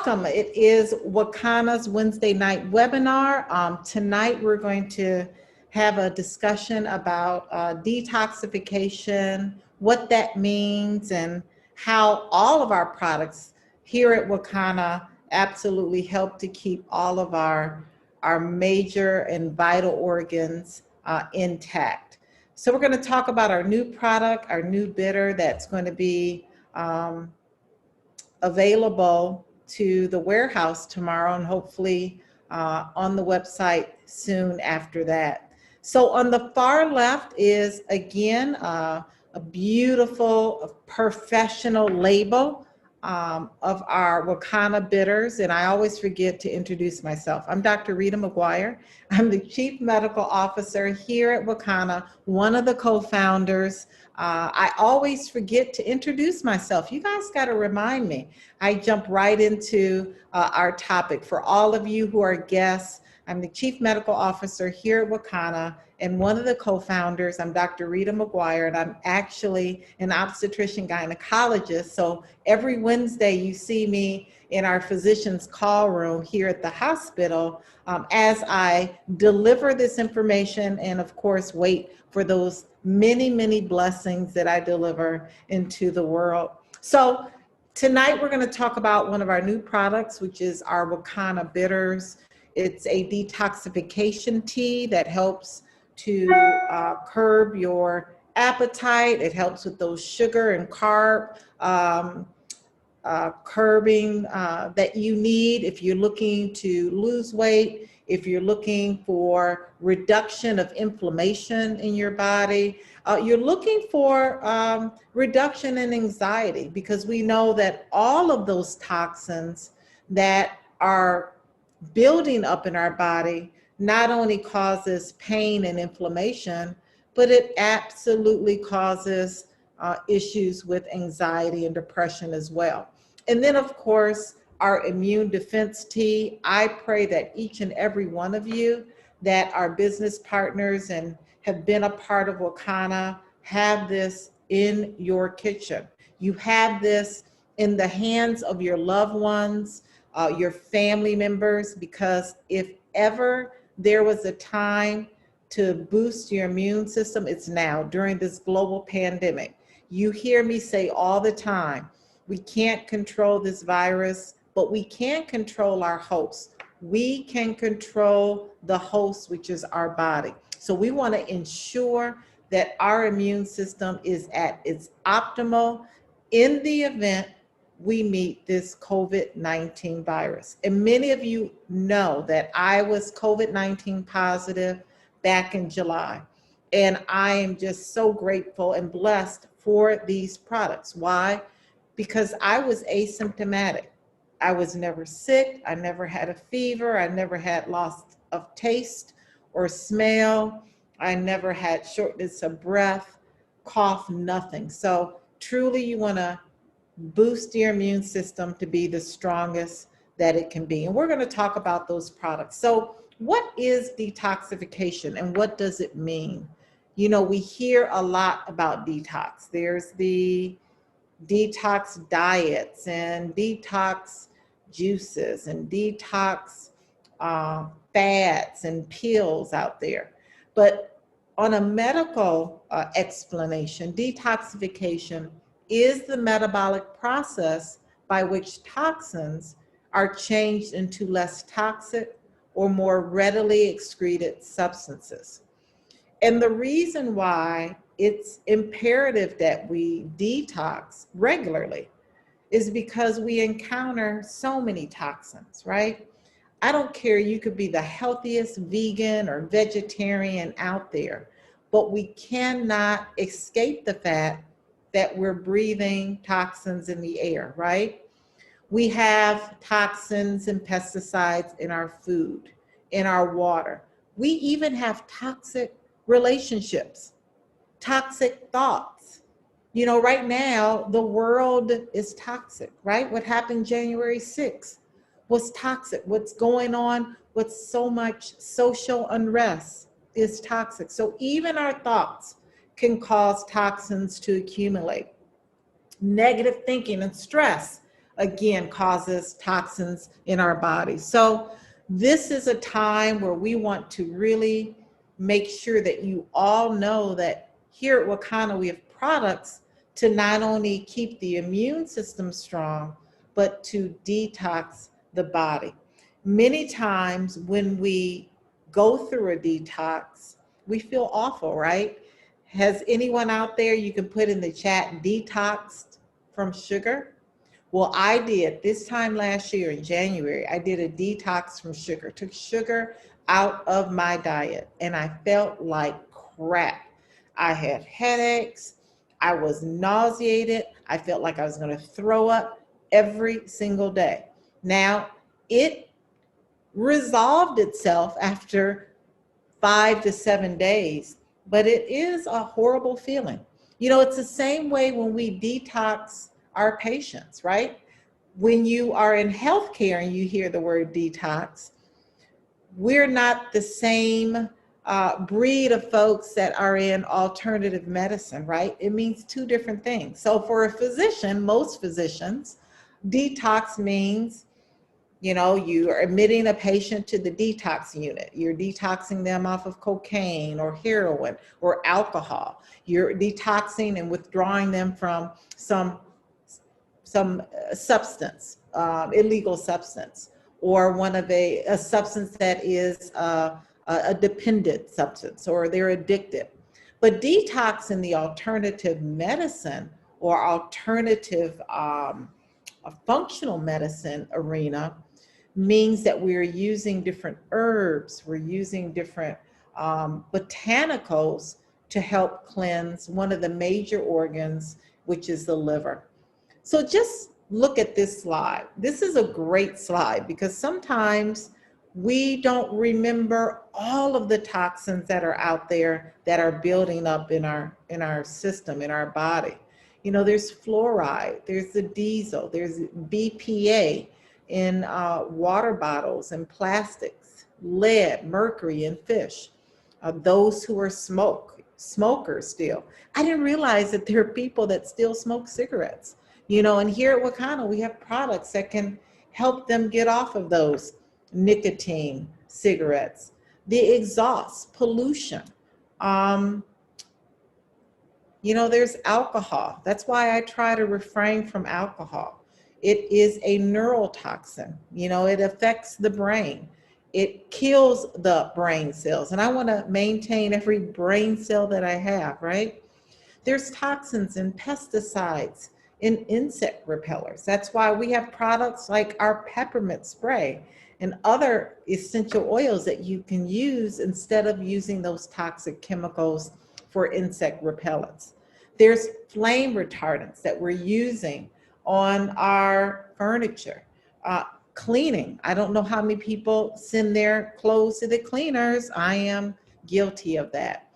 Welcome. It is Wakana's Wednesday night webinar. Tonight we're going to have a discussion about detoxification, what that means, and how all of our products here at Wakana absolutely help to keep all of our major and vital organs intact. So we're going to talk about our new product, our new bitter that's going to be available to the warehouse tomorrow and hopefully on the website soon after that. So on the far left is again a beautiful professional label of our Wakana bitters, and I always forget to introduce myself. I'm Dr. Rita McGuire. I'm the Chief Medical Officer here at Wakana, one of the co-founders. I always forget to introduce myself. You guys got to remind me. I jump right into our topic. For all of you who are guests, I'm the Chief Medical Officer here at Wakana and one of the co-founders. I'm Dr. Rita McGuire, and I'm actually an obstetrician gynecologist. So every Wednesday you see me in our physician's call room here at the hospital as I deliver this information and of course wait for those many, many blessings that I deliver into the world. So tonight we're going to talk about one of our new products, which is our Wakana bitters. It's a detoxification tea that helps to curb your appetite. It helps with those sugar and carb curbing that you need if you're looking to lose weight, if you're looking for reduction of inflammation in your body, you're looking for reduction in anxiety, because we know that all of those toxins that are building up in our body not only causes pain and inflammation, but it absolutely causes issues with anxiety and depression as well. And then of course, our immune defense tea. I pray that each and every one of you that are business partners and have been a part of Wakana have this in your kitchen. You have this in the hands of your loved ones, your family members, because if ever there was a time to boost your immune system, it's now during this global pandemic. You hear me say all the time, we can't control this virus, but we can control our host. We can control the host, which is our body. So we want to ensure that our immune system is at its optimal in the event we meet this COVID-19 virus. And many of you know that I was COVID-19 positive back in July. And I am just so grateful and blessed for these products. Why? Because I was asymptomatic. I was never sick. I never had a fever. I never had loss of taste or smell. I never had shortness of breath, cough, nothing. So truly you want to boost your immune system to be the strongest that it can be. And we're going to talk about those products. So what is detoxification and what does it mean? You know, we hear a lot about detox. There's the detox diets and detox juices and detox fads and pills out there. But on a medical explanation, detoxification is the metabolic process by which toxins are changed into less toxic or more readily excreted substances. And the reason why it's imperative that we detox regularly is because we encounter so many toxins, right? I don't care, you could be the healthiest vegan or vegetarian out there, but we cannot escape the fact that we're breathing toxins in the air, right? We have toxins and pesticides in our food, in our water. We even have toxic relationships, toxic thoughts. You know, right now, the world is toxic, right? What happened January 6th was toxic. What's going on with so much social unrest is toxic. So even our thoughts can cause toxins to accumulate. Negative thinking and stress, again, causes toxins in our body. So this is a time where we want to really make sure that you all know that here at Wakanna, we have products to not only keep the immune system strong, but to detox the body. Many times when we go through a detox, we feel awful, right? Has anyone out there, you can put in the chat, detoxed from sugar? Well, I did this time last year in January. I did a detox from sugar, took sugar out of my diet, and I felt like crap. I had headaches. I was nauseated. I felt like I was going to throw up every single day. Now, it resolved itself after 5 to 7 days, but it is a horrible feeling. You know, it's the same way when we detox our patients, right? When you are in healthcare and you hear the word detox, we're not the same breed of folks that are in alternative medicine, right? It means two different things. So for a physician, most physicians, detox means, you know, you are admitting a patient to the detox unit. You're detoxing them off of cocaine or heroin or alcohol. You're detoxing and withdrawing them from some substance, illegal substance, or one of a substance that is a dependent substance, or they're addicted. But detox in the alternative medicine or alternative functional medicine arena means that we're using different herbs, we're using different botanicals to help cleanse one of the major organs, which is the liver. So just look at this slide. This is a great slide because sometimes we don't remember all of the toxins that are out there that are building up in our system, in our body. You know, there's fluoride, there's the diesel, there's BPA in water bottles and plastics, lead, mercury in fish. Those who are smokers still. I didn't realize that there are people that still smoke cigarettes. You know, and here at Wakana, we have products that can help them get off of those nicotine cigarettes. The exhaust, pollution. You know, there's alcohol. That's why I try to refrain from alcohol. It is a neurotoxin. You know, it affects the brain. It kills the brain cells. And I want to maintain every brain cell that I have, right? There's toxins and pesticides in insect repellers. That's why we have products like our Peppermint Spray and other essential oils that you can use instead of using those toxic chemicals for insect repellents. There's flame retardants that we're using on our furniture. Cleaning. I don't know how many people send their clothes to the cleaners. I am guilty of that.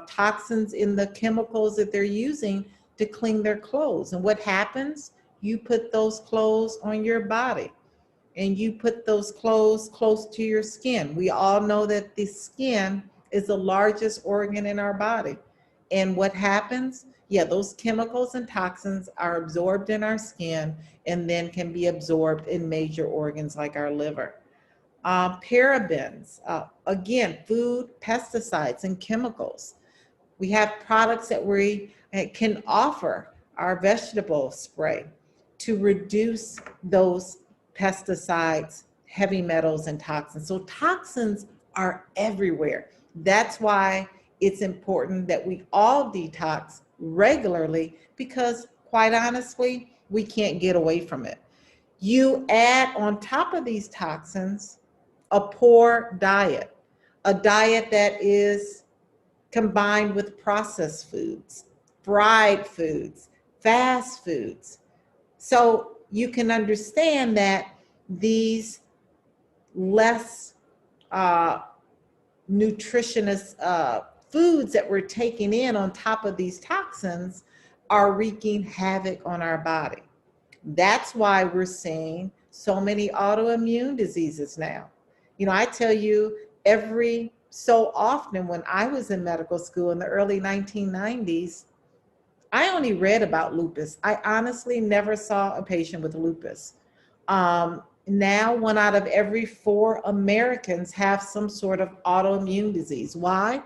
Toxins in the chemicals that they're using to clean their clothes. And what happens? You put those clothes on your body and you put those clothes close to your skin. We all know that the skin is the largest organ in our body. And what happens? Yeah, those chemicals and toxins are absorbed in our skin and then can be absorbed in major organs like our liver. Parabens, again, food, pesticides, and chemicals. We have products that we can offer, our vegetable spray, to reduce those pesticides, heavy metals, and toxins. So toxins are everywhere. That's why it's important that we all detox regularly because, quite honestly, we can't get away from it. You add on top of these toxins a poor diet, a diet that is combined with processed foods, fried foods, fast foods. So you can understand that these less nutritious foods that we're taking in on top of these toxins are wreaking havoc on our body. That's why we're seeing so many autoimmune diseases now. You know, I tell you, every so often when I was in medical school in the early 1990s, I only read about lupus. I honestly never saw a patient with lupus. Now 1 out of every 4 Americans have some sort of autoimmune disease. Why?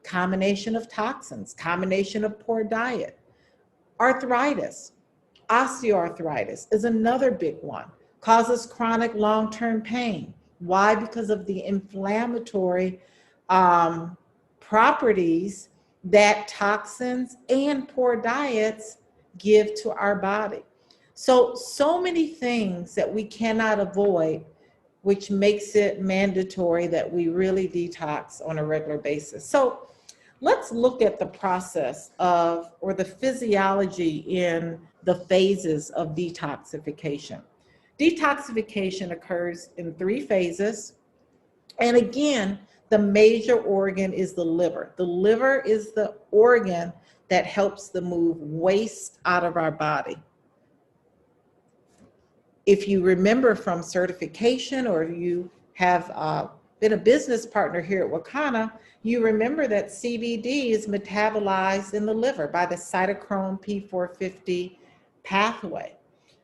Combination of toxins, combination of poor diet. Arthritis, osteoarthritis is another big one. Causes chronic long-term pain. Why? Because of the inflammatory properties that toxins and poor diets give to our body. So many things that we cannot avoid, which makes it mandatory that we really detox on a regular basis. So let's look at the process of, or the physiology in the phases of detoxification. Detoxification occurs in 3 phases. And again, the major organ is the liver. The liver is the organ that helps to move waste out of our body. If you remember from certification, or you have been a business partner here at Wakanna, you remember that CBD is metabolized in the liver by the cytochrome P450 pathway.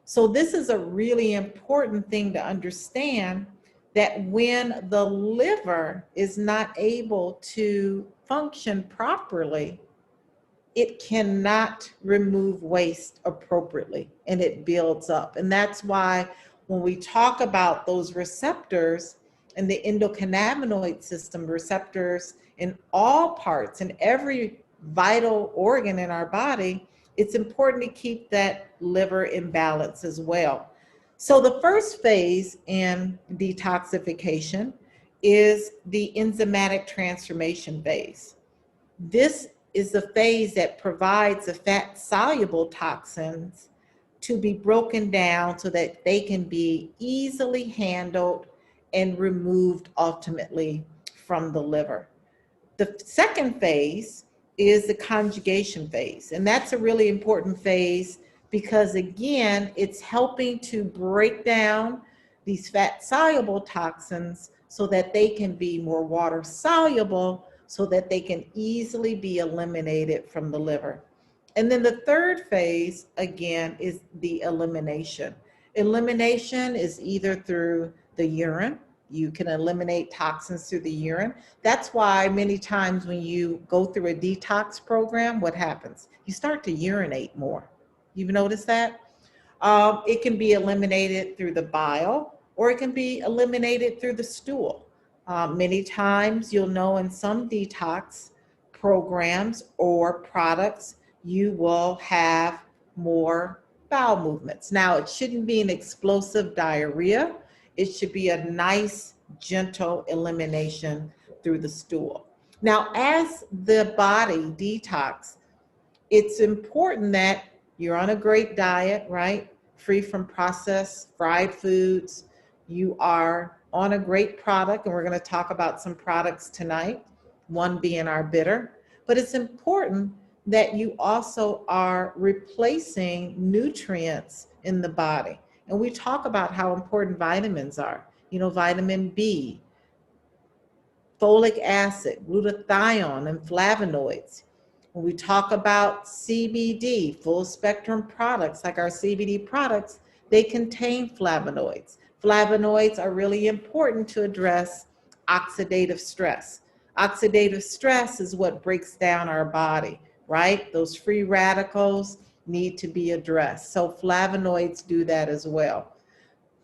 So this is a really important thing to understand, that when the liver is not able to function properly, it cannot remove waste appropriately, and it builds up. And that's why when we talk about those receptors and the endocannabinoid system, receptors in all parts and every vital organ in our body, it's important to keep that liver in balance as well. So the first phase in detoxification is the enzymatic transformation phase. This is the phase that provides the fat-soluble toxins to be broken down so that they can be easily handled and removed ultimately from the liver. The second phase is the conjugation phase, and that's a really important phase because, again, it's helping to break down these fat-soluble toxins so that they can be more water-soluble, so that they can easily be eliminated from the liver. And then the third phase, again, is the elimination. Elimination is either through the urine. You can eliminate toxins through the urine. That's why many times when you go through a detox program, what happens? You start to urinate more. You've noticed that? It can be eliminated through the bile, or it can be eliminated through the stool. Many times you'll know in some detox programs or products, you will have more bowel movements. Now, it shouldn't be an explosive diarrhea. It should be a nice, gentle elimination through the stool. Now, as the body detox, it's important that you're on a great diet, right? Free from processed fried foods. You are on a great product, and we're going to talk about some products tonight, one being our bitter. But it's important that you also are replacing nutrients in the body. And we talk about how important vitamins are. You know, vitamin B, folic acid, glutathione, and flavonoids. When we talk about CBD, full spectrum products like our CBD products, they contain flavonoids. Flavonoids are really important to address oxidative stress. Oxidative stress is what breaks down our body, right? Those free radicals need to be addressed. So flavonoids do that as well.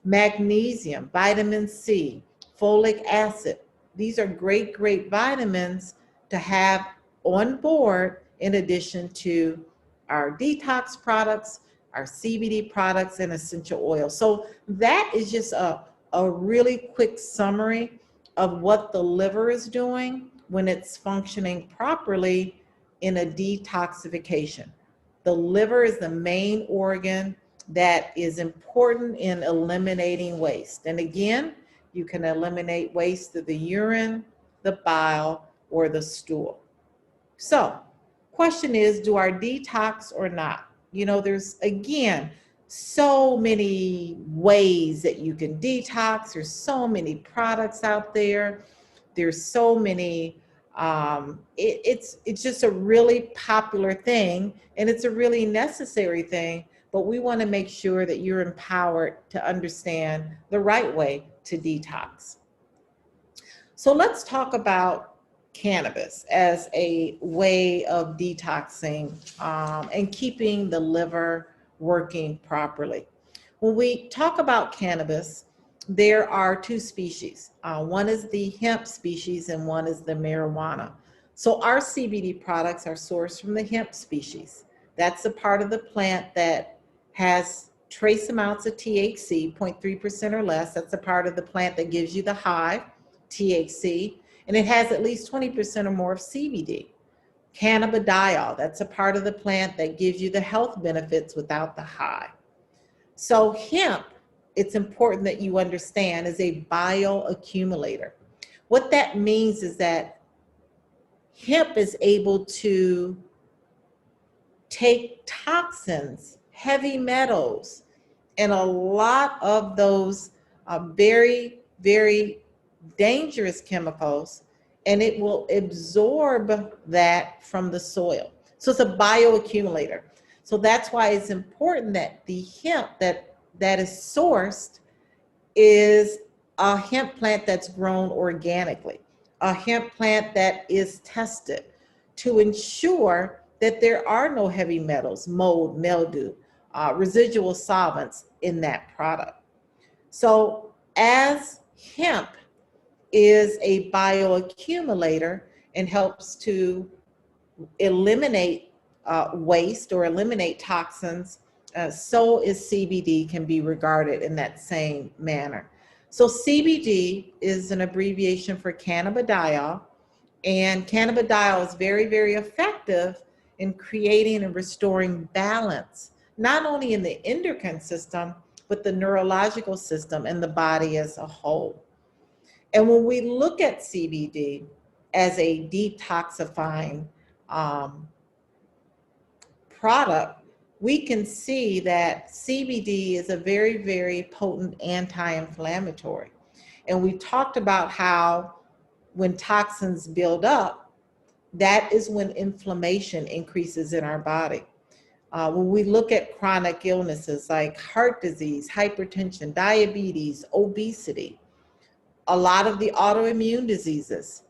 Magnesium, vitamin C, folic acid. These are great, great vitamins to have on board in addition to our detox products, our CBD products, and essential oils. So that is just a really quick summary of what the liver is doing when it's functioning properly in a detoxification. The liver is the main organ that is important in eliminating waste. And again, you can eliminate waste through the urine, the bile, or the stool. So, question is, do I detox or not? You know, there's, again, so many ways that you can detox. There's so many products out there. There's so many It's just a really popular thing, and it's a really necessary thing, but we want to make sure that you're empowered to understand the right way to detox. So let's talk about cannabis as a way of detoxing and keeping the liver working properly. When we talk about cannabis, there are two species. One is the hemp species and one is the marijuana. So our CBD products are sourced from the hemp species. That's the part of the plant that has trace amounts of THC, 0.3% or less. That's the part of the plant that gives you the high, THC, and it has at least 20% or more of CBD. Cannabidiol, that's a part of the plant that gives you the health benefits without the high. So hemp, it's important that you understand, is a bioaccumulator. What that means is that hemp is able to take toxins, heavy metals, and a lot of those very, very dangerous chemicals, and it will absorb that from the soil. So it's a bioaccumulator. So that's why it's important that the hemp that is sourced is a hemp plant that's grown organically, a hemp plant that is tested to ensure that there are no heavy metals, mold, mildew, residual solvents in that product. So as hemp is a bioaccumulator and helps to eliminate waste or eliminate toxins, so is CBD can be regarded in that same manner. So CBD is an abbreviation for cannabidiol, and cannabidiol is very, very effective in creating and restoring balance, not only in the endocrine system, but the neurological system and the body as a whole. And when we look at CBD as a detoxifying product, we can see that CBD is a very, very potent anti-inflammatory. And we talked about how when toxins build up, that is when inflammation increases in our body. When we look at chronic illnesses like heart disease, hypertension, diabetes, obesity, a lot of the autoimmune diseases,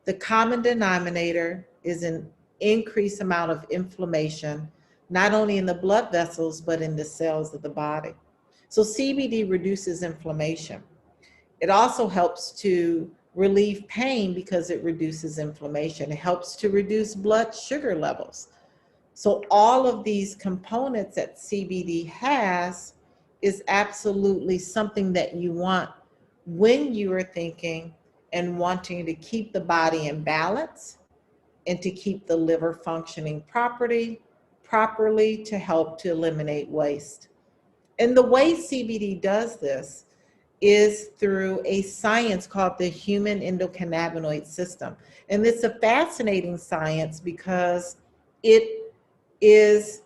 the common denominator is an increased amount of inflammation, not only in the blood vessels, but in the cells of the body. So CBD reduces inflammation. It also helps to relieve pain because it reduces inflammation. It helps to reduce blood sugar levels. So all of these components that CBD has is absolutely something that you want when you are thinking and wanting to keep the body in balance and to keep the liver functioning properly to help to eliminate waste. And the way CBD does this is through a science called the human endocannabinoid system. And it's a fascinating science because it is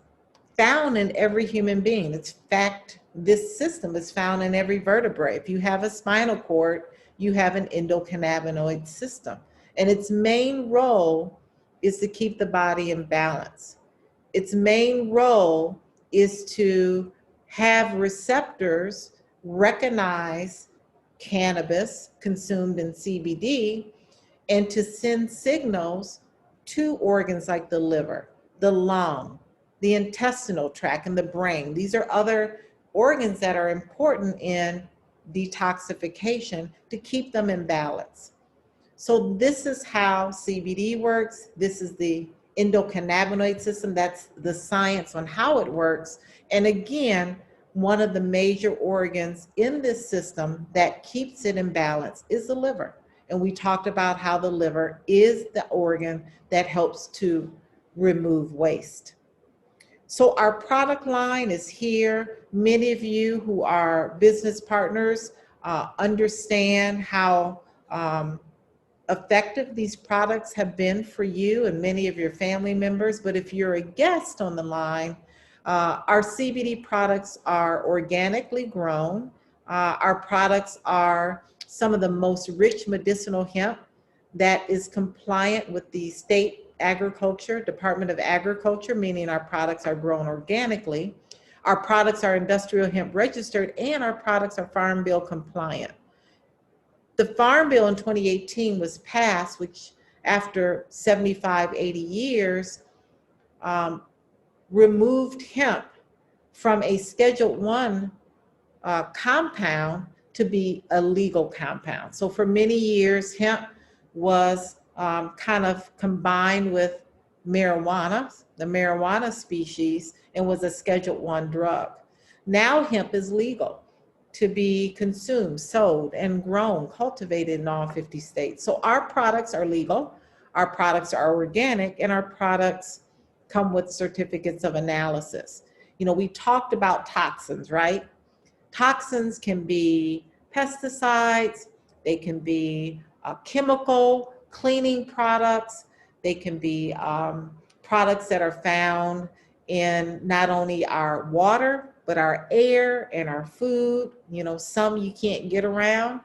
found in every human being. In fact, this system is found in every vertebrae. If you have a spinal cord, you have an endocannabinoid system. And its main role is to keep the body in balance. Its main role is to have receptors recognize cannabis consumed in CBD and to send signals to organs like the liver, the lung, the intestinal tract, and the brain. These are other organs that are important in detoxification to keep them in balance. So this is how CBD works. This is the endocannabinoid system. That's the science on how it works. And again, one of the major organs in this system that keeps it in balance is the liver. And we talked about how the liver is the organ that helps to remove waste. So our product line is here. Many of you who are business partners understand how effective these products have been for you and many of your family members. But if you're a guest on the line, our CBD products are organically grown. Our products are some of the most rich medicinal hemp that is compliant with the state agriculture, Department of Agriculture, meaning our products are grown organically, our products are industrial hemp registered, and our products are Farm Bill compliant. The Farm Bill in 2018 was passed, which after 75, 80 years, removed hemp from a Schedule I compound to be a legal compound. So for many years, hemp was kind of combined with marijuana, the marijuana species, and was a Schedule I drug. Now hemp is legal to be consumed, sold, and grown, cultivated in all 50 states. So our products are legal, our products are organic, and our products come with certificates of analysis. You know, we talked about toxins, right? Toxins can be pesticides, they can be chemical cleaning products, they can be products that are found in not only our water, but our air and our food. You know, some you can't get around,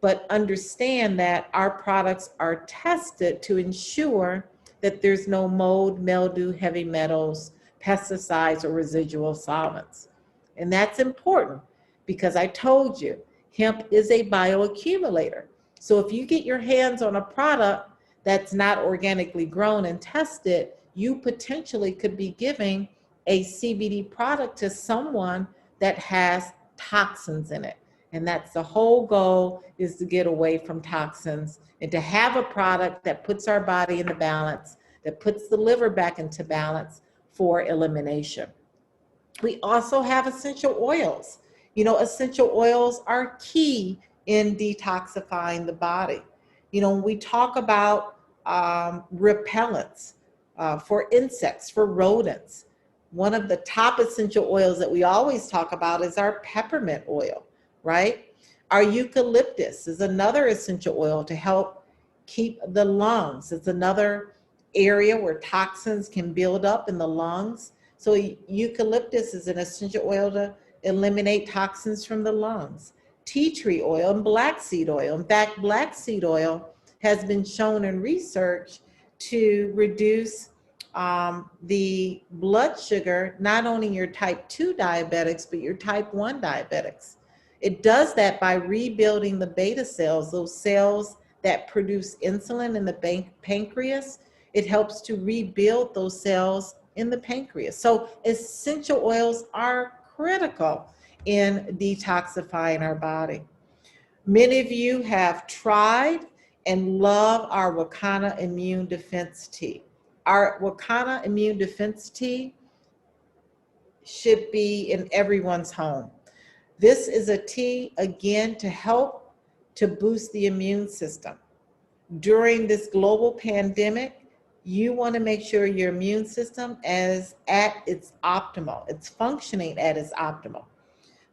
but understand that our products are tested to ensure that there's no mold, mildew, heavy metals, pesticides, or residual solvents. And that's important because I told you, hemp is a bioaccumulator. So if you get your hands on a product that's not organically grown and tested, you potentially could be giving a CBD product to someone that has toxins in it. And that's the whole goal, is to get away from toxins and to have a product that puts our body into balance, that puts the liver back into balance for elimination. We also have essential oils. You know, essential oils are key in detoxifying the body. You know, when we talk about repellents for insects, for rodents, one of the top essential oils that we always talk about is our peppermint oil, right? Our eucalyptus is another essential oil to help keep the lungs. It's another area where toxins can build up in the lungs. So eucalyptus is an essential oil to eliminate toxins from the lungs. Tea tree oil and black seed oil. In fact, black seed oil has been shown in research to reduce the blood sugar, not only in your type 2 diabetics, but your type 1 diabetics. It does that by rebuilding the beta cells, those cells that produce insulin in the pancreas. It helps to rebuild those cells in the pancreas. So essential oils are critical in detoxifying our body. Many of you have tried and love our Wakana Immune Defense Tea. Our Wakana Immune Defense Tea should be in everyone's home. This is a tea, again, to help to boost the immune system. During this global pandemic, you want to make sure your immune system is at its optimal. It's functioning at its optimal.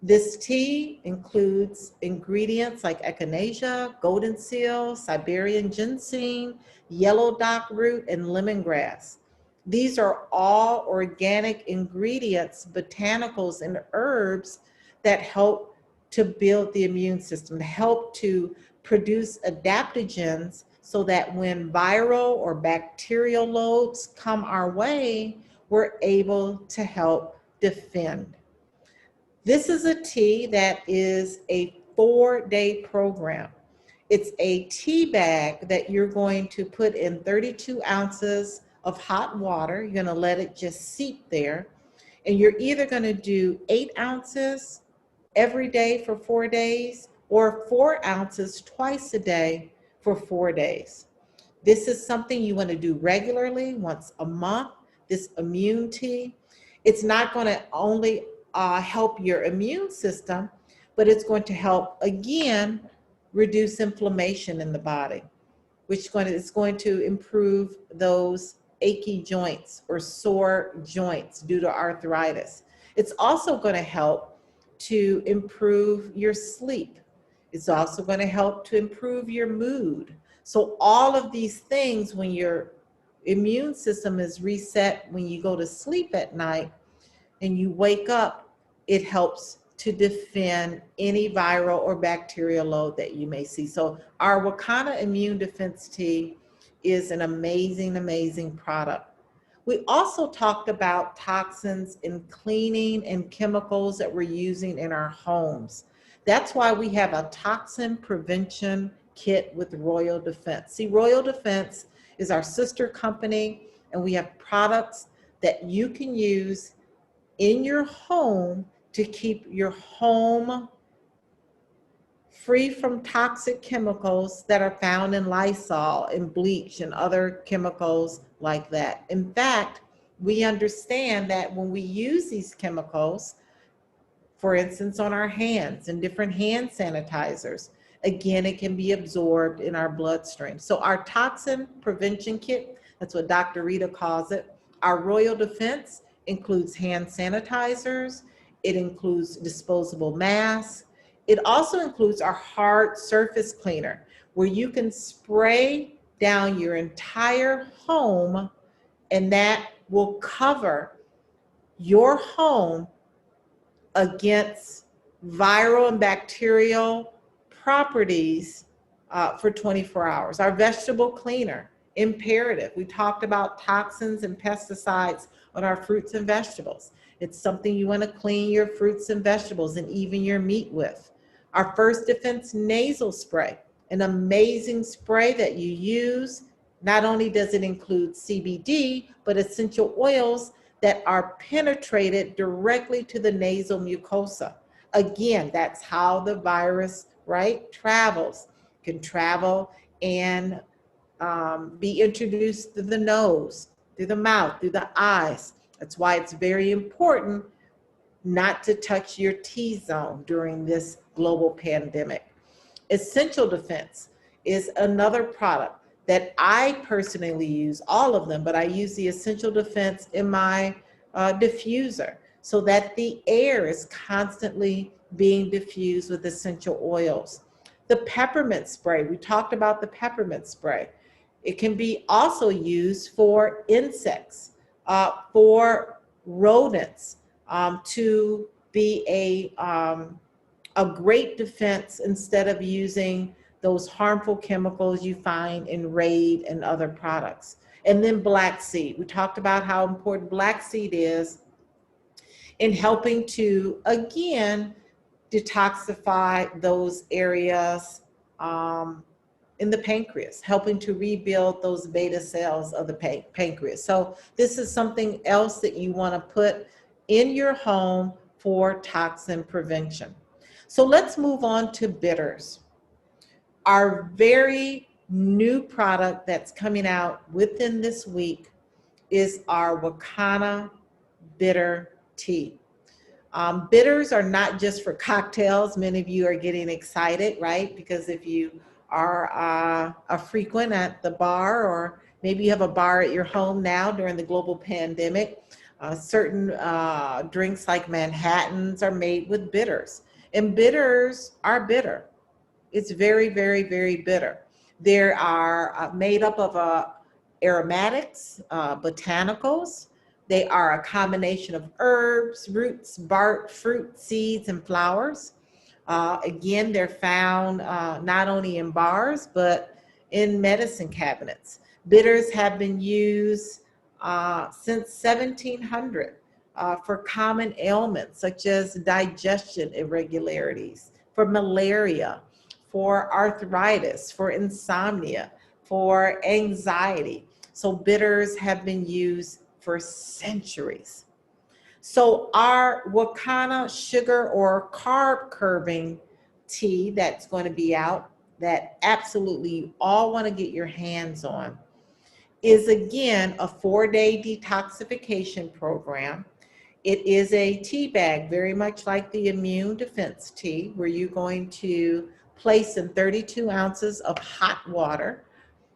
This tea includes ingredients like echinacea, golden seal, Siberian ginseng, yellow dock root, and lemongrass. These are all organic ingredients, botanicals, and herbs that help to build the immune system, to help to produce adaptogens so that when viral or bacterial loads come our way, we're able to help defend. This is a tea that is a 4-day program. It's a tea bag that you're going to put in 32 ounces of hot water. You're going to let it just seep there. And you're either going to do 8 ounces every day for 4 days or 4 ounces twice a day for 4 days. This is something you want to do regularly, once a month, this immune tea. It's not going to only help your immune system, but it's going to help, again, reduce inflammation in the body, which is going to improve those achy joints or sore joints due to arthritis. It's also going to help to improve your sleep. It's also going to help to improve your mood. So all of these things, when your immune system is reset, when you go to sleep at night and you wake up, it helps to defend any viral or bacterial load that you may see. So our Wakana Immune Defense Tea is an amazing, amazing product. We also talked about toxins in cleaning and chemicals that we're using in our homes. That's why we have a Toxin Prevention Kit with Royal Defense. See, Royal Defense is our sister company, and we have products that you can use in your home to keep your home free from toxic chemicals that are found in Lysol and bleach and other chemicals like that. In fact, we understand that when we use these chemicals, for instance, on our hands and different hand sanitizers, again, it can be absorbed in our bloodstream. So our Toxin Prevention Kit, that's what Dr. Rita calls it. Our Royal Defense includes hand sanitizers. It includes disposable masks. It also includes our hard surface cleaner, where you can spray down your entire home, and that will cover your home against viral and bacterial properties for 24 hours. Our vegetable cleaner, imperative. We talked about toxins and pesticides on our fruits and vegetables. It's something you want to clean your fruits and vegetables and even your meat with. Our First Defense Nasal Spray, an amazing spray that you use. Not only does it include CBD, but essential oils that are penetrated directly to the nasal mucosa. Again, that's how the virus, right, travels. It can travel and be introduced through the nose, through the mouth, through the eyes. That's why it's very important not to touch your T-zone during this global pandemic. Essential Defense is another product that I personally use, all of them, but I use the Essential Defense in my diffuser so that the air is constantly being diffused with essential oils. The Peppermint Spray, we talked about the Peppermint Spray. It can be also used for insects, for rodents, to be a great defense instead of using those harmful chemicals you find in Raid and other products. And then black seed. We talked about how important black seed is in helping to, again, detoxify those areas in the pancreas, helping to rebuild those beta cells of the pancreas. So this is something else that you want to put in your home for toxin prevention. So let's move on to bitters. Our very new product that's coming out within this week is our Wakana Bitter Tea. Bitters are not just for cocktails. Many of you are getting excited, right? Because if you are a frequent at the bar, or maybe you have a bar at your home now during the global pandemic, certain drinks like Manhattans are made with bitters. And bitters are bitter. It's very, very, very bitter. They are made up of aromatics, botanicals. They are a combination of herbs, roots, bark, fruit, seeds, and flowers. Again, they're found not only in bars, but in medicine cabinets. Bitters have been used since 1700 for common ailments such as digestion irregularities, for malaria, for arthritis, for insomnia, for anxiety. So bitters have been used for centuries. So our Wakana sugar or carb curbing tea that's going to be out, that absolutely you all want to get your hands on, is again a 4-day detoxification program. It is a tea bag, very much like the immune defense tea, where you're going to place in 32 ounces of hot water.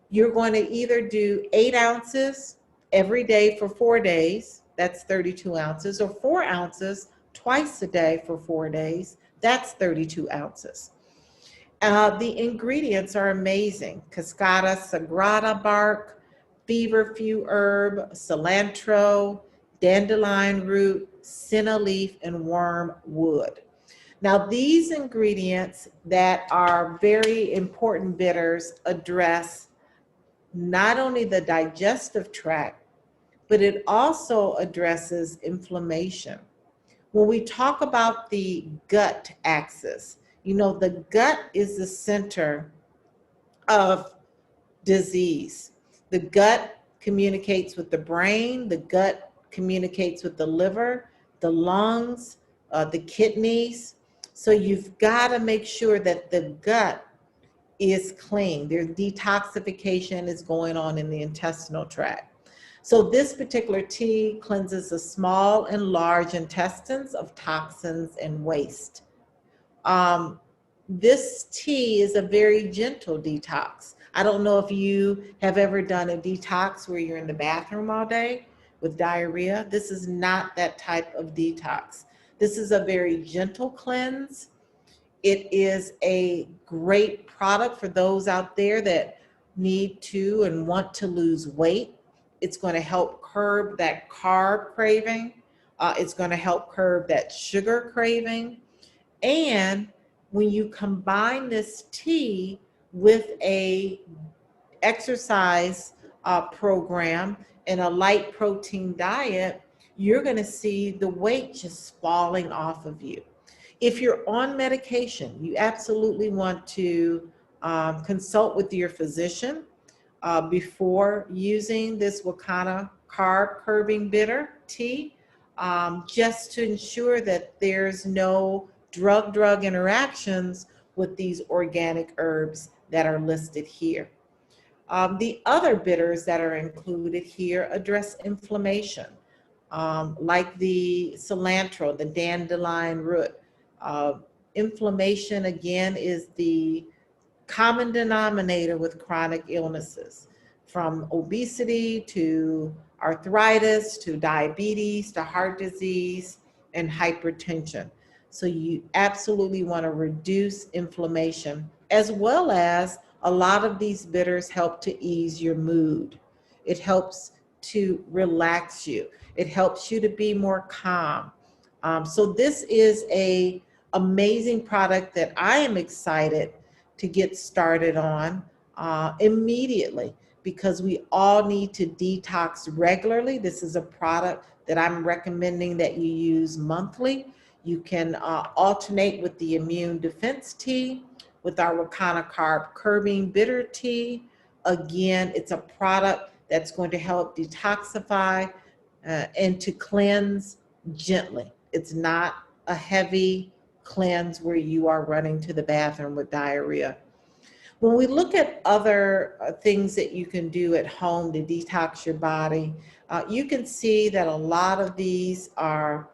You're going to either do 8 ounces every day for 4 days, that's 32 ounces, or 4 ounces twice a day for 4 days, that's 32 ounces. The ingredients are amazing. Cascada sagrada bark, feverfew herb, cilantro, dandelion root, senna leaf, and wormwood. Now, these ingredients that are very important bitters address not only the digestive tract, but it also addresses inflammation. When we talk about the gut axis, you know, the gut is the center of disease. The gut communicates with the brain, the gut communicates with the liver, the lungs, the kidneys. So you've got to make sure that the gut is clean. Their detoxification is going on in the intestinal tract. So this particular tea cleanses the small and large intestines of toxins and waste. This tea is a very gentle detox. I don't know if you have ever done a detox where you're in the bathroom all day with diarrhea. This is not that type of detox. This is a very gentle cleanse. It is a great product for those out there that need to and want to lose weight. It's going to help curb that carb craving. It's going to help curb that sugar craving. And when you combine this tea with a exercise program and a light protein diet, you're going to see the weight just falling off of you. If you're on medication, you absolutely want to consult with your physician before using this Wakana carb curbing bitter tea, just to ensure that there's no drug-drug interactions with these organic herbs that are listed here. The other bitters that are included here address inflammation, like the cilantro, the dandelion root. Inflammation, again, is the common denominator with chronic illnesses, from obesity to arthritis to diabetes to heart disease and hypertension. So you absolutely want to reduce inflammation, as well as a lot of these bitters help to ease your mood. It helps to relax you. It helps you to be more calm. So this is a amazing product that I am excited to get started on immediately, because we all need to detox regularly. This is a product that I'm recommending that you use monthly. You can alternate with the immune defense tea, with our Wakana carb curbing bitter tea. Again, it's a product that's going to help detoxify and to cleanse gently. It's not a heavy cleanse where you are running to the bathroom with diarrhea. When we look at other things that you can do at home to detox your body, you can see that a lot of these are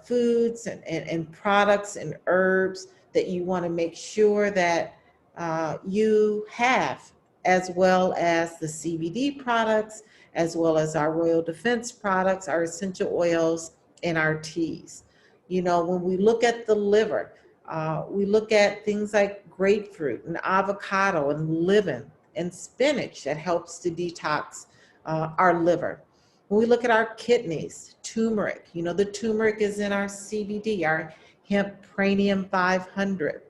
foods and products and herbs that you want to make sure that you have, as well as the CBD products, as well as our Royal Defense products, our essential oils, and our teas. You know, when we look at the liver, we look at things like grapefruit and avocado and lemon and spinach that helps to detox our liver. When we look at our kidneys, turmeric, you know, the turmeric is in our CBD, our hemp pranium 500.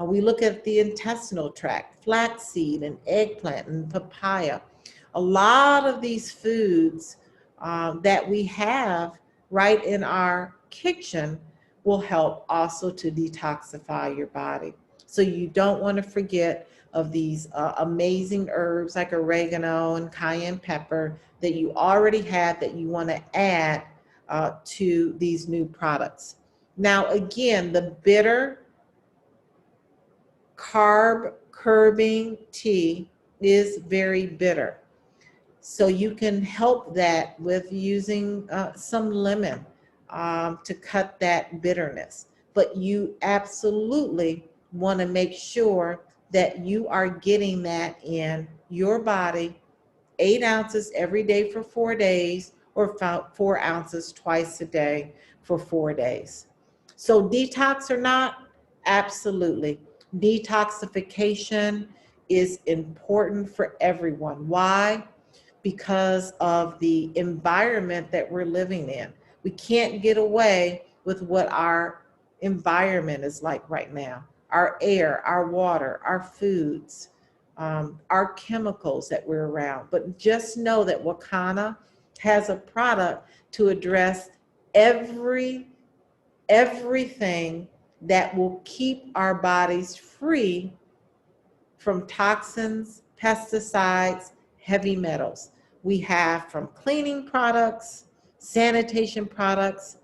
We look at the intestinal tract, flaxseed and eggplant and papaya. A lot of these foods that we have right in our kitchen will help also to detoxify your body. So you don't want to forget of these amazing herbs like oregano and cayenne pepper that you already have that you want to add to these new products. Now, again, the bitter carb curbing tea is very bitter. So you can help that with using some lemon to cut that bitterness. But you absolutely want to make sure that you are getting that in your body, 8 ounces every day for 4 days, or 4 ounces twice a day for 4 days. So detox or not, absolutely. Detoxification is important for everyone. Why? Because of the environment that we're living in. We can't get away with what our environment is like right now, our air, our water, our foods, our chemicals that we're around. But just know that Wakanna has a product to address everything that will keep our bodies free from toxins, pesticides, heavy metals. We have from cleaning products, sanitation products,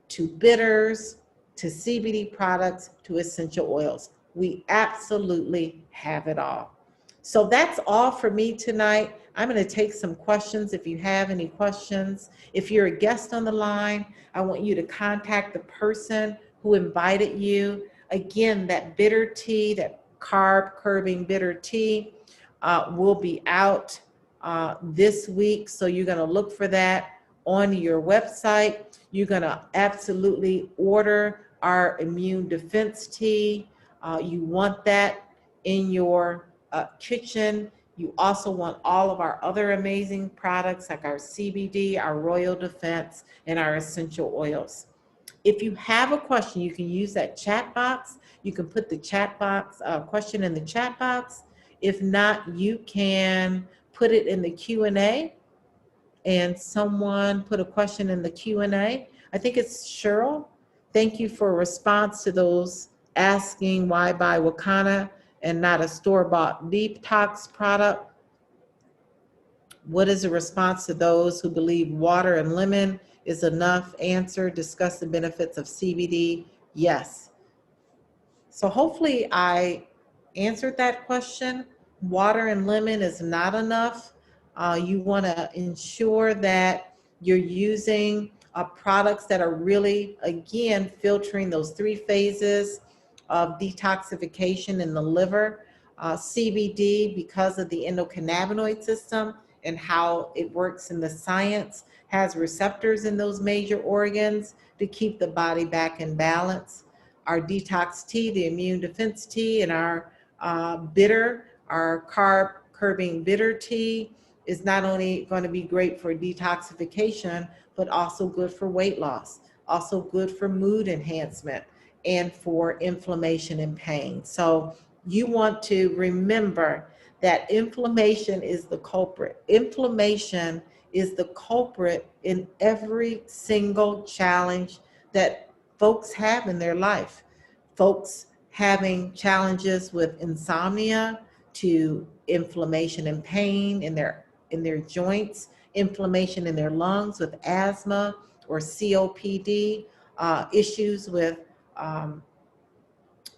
to bitters, to CBD products, to essential oils. We absolutely have it all. So that's all for me tonight. I'm going to take some questions if you have any questions. If you're a guest on the line, I want you to contact the person who invited you. Again, that bitter tea, that carb curbing bitter tea will be out this week. So you're going to look for that on your website. You're going to absolutely order our immune defense tea. You want that in your kitchen. You also want all of our other amazing products like our CBD, our Royal Defense, and our essential oils. If you have a question, you can use that chat box. You can put the chat box question in the chat box. If not, you can put it in the Q&A, and someone put a question in the Q&A. I think it's Cheryl. Thank you for a response to those asking why buy Wakanna and not a store-bought detox product. What is the response to those who believe water and lemon is enough? Answer, discuss the benefits of CBD. Yes. So hopefully I answered that question. Water and lemon is not enough. You want to ensure that you're using products that are really, again, filtering those 3 phases of detoxification in the liver. CBD, because of the endocannabinoid system and how it works in the science, has receptors in those major organs to keep the body back in balance. Our detox tea, the immune defense tea, and our carb curbing bitter tea is not only going to be great for detoxification, but also good for weight loss, also good for mood enhancement, and for inflammation and pain. So you want to remember that inflammation is the culprit. Inflammation is the culprit in every single challenge that folks have in their life. Folks having challenges with insomnia, to inflammation and pain in their joints, inflammation in their lungs with asthma or COPD, issues with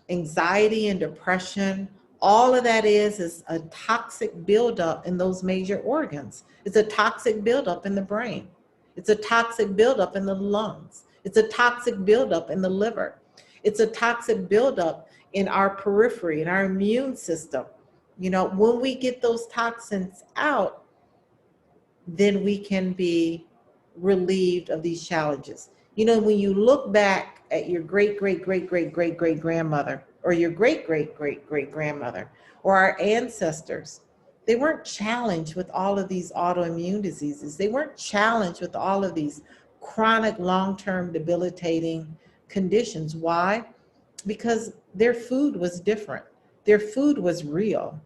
anxiety and depression. All of that is a toxic buildup in those major organs. It's a toxic buildup in the brain. It's a toxic buildup in the lungs. It's a toxic buildup in the liver. It's a toxic buildup in our periphery, in our immune system. You know, when we get those toxins out, then we can be relieved of these challenges. You know, when you look back at your great-great-great-great-great-great-grandmother, or your great-great-great-great-grandmother, or our ancestors, they weren't challenged with all of these autoimmune diseases. They weren't challenged with all of these chronic, long-term debilitating conditions. Why? Because their food was different. Their food was real.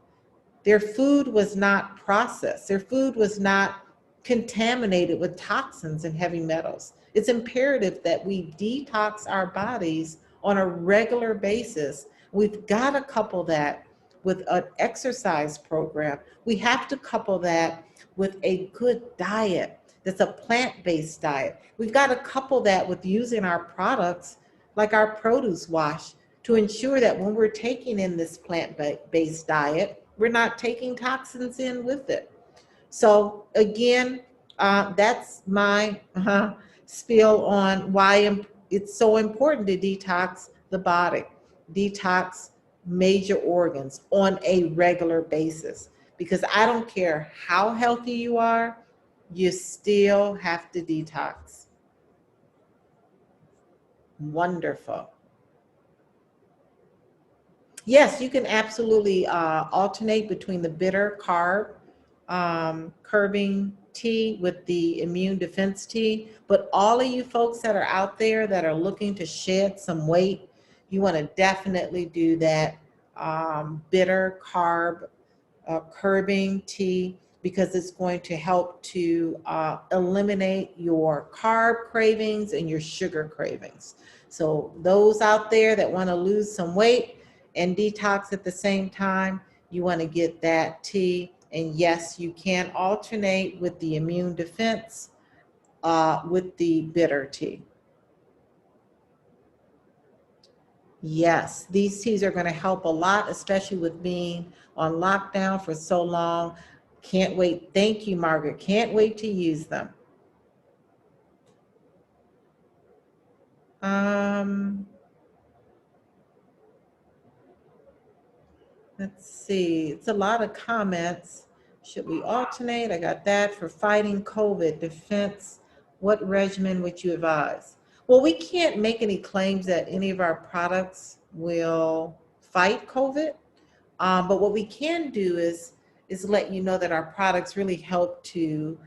Their food was not processed. Their food was not contaminated with toxins and heavy metals. It's imperative that we detox our bodies on a regular basis. We've got to couple that with an exercise program. We have to couple that with a good diet that's a plant-based diet. We've got to couple that with using our products like our produce wash to ensure that when we're taking in this plant-based diet, we're not taking toxins in with it. So again, that's my spiel on why it's so important to detox the body, detox major organs on a regular basis. Because I don't care how healthy you are, you still have to detox. Wonderful. Yes, you can absolutely alternate between the bitter carb curbing tea with the immune defense tea. But all of you folks that are out there that are looking to shed some weight, you want to definitely do that bitter carb curbing tea, because it's going to help to eliminate your carb cravings and your sugar cravings. So those out there that want to lose some weight and detox at the same time, you want to get that tea. And yes, you can alternate with the immune defense with the bitter tea. Yes, these teas are going to help a lot, especially with being on lockdown for so long. Can't wait. Thank you, Margaret. Can't wait to use them. Let's see. It's a lot of comments. Should we alternate? I got that. For fighting COVID defense, what regimen would you advise? Well, we can't make any claims that any of our products will fight COVID. But what we can do is let you know that our products really help to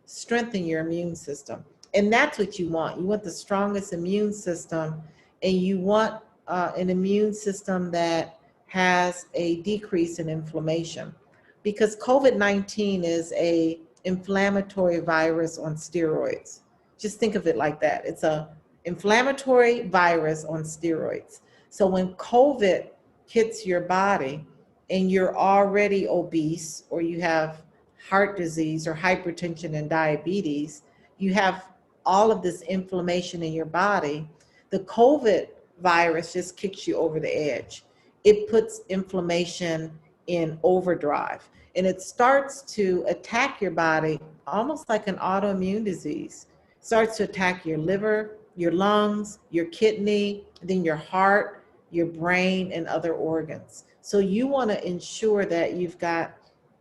strengthen your immune system. And that's what you want. You want the strongest immune system, and you want an immune system that has a decrease in inflammation, because COVID-19 is a inflammatory virus on steroids. Just think of it like that. It's a inflammatory virus on steroids. So when COVID hits your body and you're already obese, or you have heart disease or hypertension and diabetes, you have all of this inflammation in your body, the COVID virus just kicks you over the edge. It puts inflammation in overdrive, and it starts to attack your body almost like an autoimmune disease. It starts to attack your liver, your lungs, your kidney, then your heart, your brain, and other organs. So you want to ensure that you've got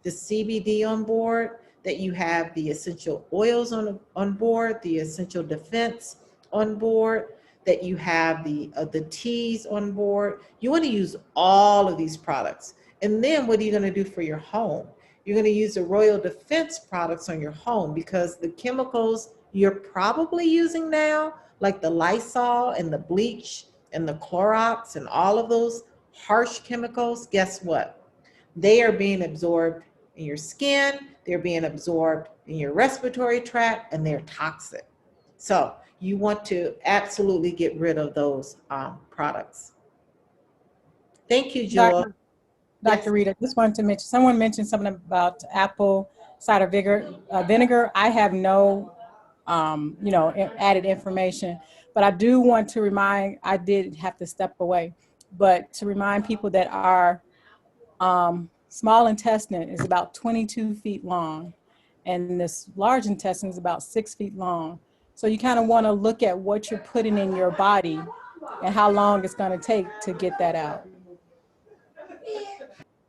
the CBD on board, that you have the essential oils on board, the essential defense on board, that you have the teas on board. You want to use all of these products. And then what are you going to do for your home? You're going to use the Royal Defense products on your home, because the chemicals you're probably using now, like the Lysol and the bleach and the Clorox and all of those harsh chemicals, guess what? They are being absorbed in your skin, they're being absorbed in your respiratory tract, and they're toxic. So you want to absolutely get rid of those products. Thank you, Joel. Dr. Yes. Rita, just wanted to mention, someone mentioned something about apple cider vinegar. I have no, added information, but I do want to remind, I did have to step away, but to remind people that our small intestine is about 22 feet long, and this large intestine is about 6 feet long. So you kind of want to look at what you're putting in your body and how long it's going to take to get that out.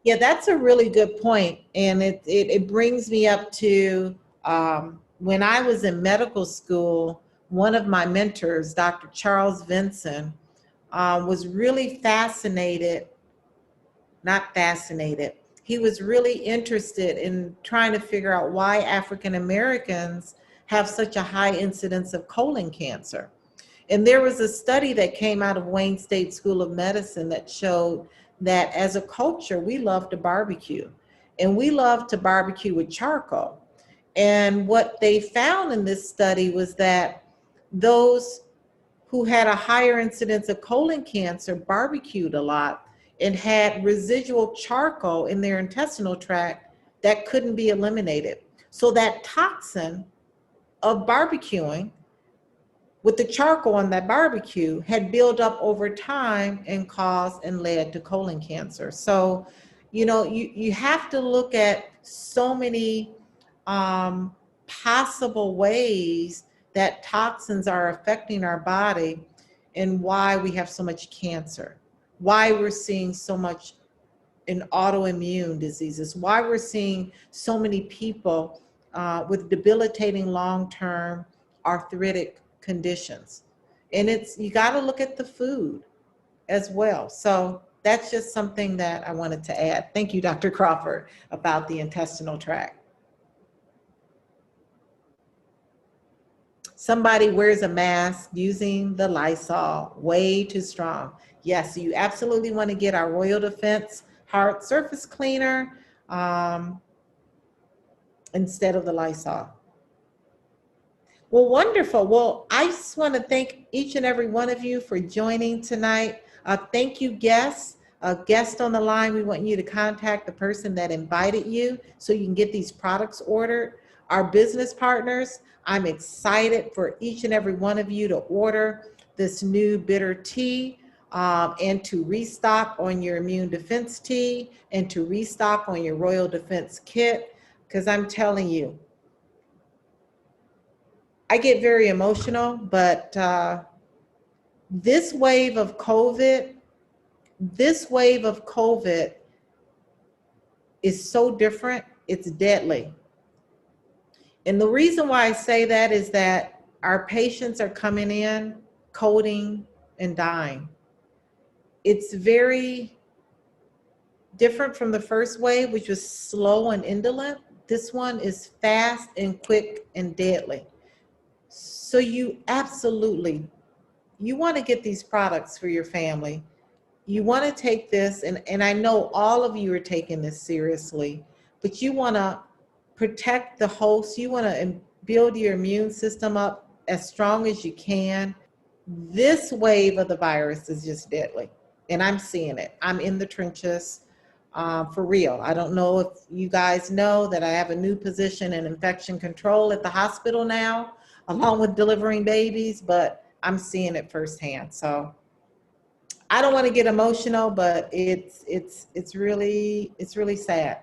Yeah, that's a really good point. And it brings me up to when I was in medical school, one of my mentors, Dr. Charles Vinson, was really he was really interested in trying to figure out why African Americans have such a high incidence of colon cancer. And there was a study that came out of Wayne State School of Medicine that showed that as a culture, we love to barbecue, and we love to barbecue with charcoal. And what they found in this study was that those who had a higher incidence of colon cancer barbecued a lot and had residual charcoal in their intestinal tract that couldn't be eliminated. So that toxin of barbecuing with the charcoal on that barbecue had built up over time and caused and led to colon cancer. So, you have to look at so many possible ways that toxins are affecting our body, and why we have so much cancer, why we're seeing so much in autoimmune diseases, why we're seeing so many people with debilitating long-term arthritic conditions. And you got to look at the food as well. So that's just something that I wanted to add. Thank you, Dr. Crawford, about the intestinal tract. Somebody wears a mask using the Lysol, way too strong. Yes, you absolutely want to get our Royal Defense hard surface cleaner instead of the Lysol. Well, wonderful. Well, I just want to thank each and every one of you for joining tonight. Thank you, guests. Guest on the line, we want you to contact the person that invited you so you can get these products ordered. Our business partners, I'm excited for each and every one of you to order this new bitter tea and to restock on your immune defense tea and to restock on your Royal Defense kit, because I'm telling you, I get very emotional, but this wave of COVID is so different, it's deadly. And the reason why I say that is that our patients are coming in, coding, and dying. It's very different from the first wave, which was slow and indolent. This one is fast and quick and deadly. So you absolutely, you want to get these products for your family. You want to take this, and I know all of you are taking this seriously, but you want to protect the host. You want to build your immune system up as strong as you can. This wave of the virus is just deadly, and I'm seeing it. I'm in the trenches for real. I don't know if you guys know that I have a new position in infection control at the hospital now, along with delivering babies, but I'm seeing it firsthand. So I don't want to get emotional, but it's really sad.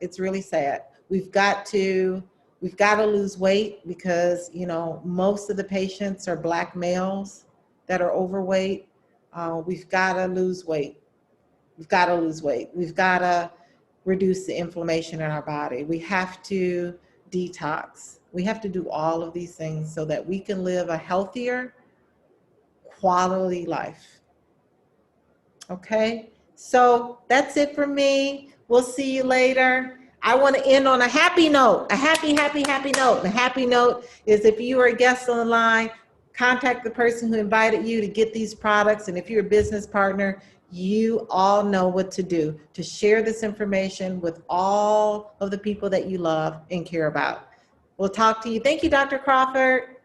It's really sad. We've got to lose weight because, you know, most of the patients are Black males that are overweight. We've got to lose weight. We've got to lose weight. We've got to reduce the inflammation in our body. We have to detox. We have to do all of these things so that we can live a healthier quality life. Okay, so that's it for me. We'll see you later. I want to end on a happy note, a happy note. The happy note is if you are a guest on the line, contact the person who invited you to get these products. And if you're a business partner, you all know what to do to share this information with all of the people that you love and care about. We'll talk to you. Thank you, Dr. Crawford.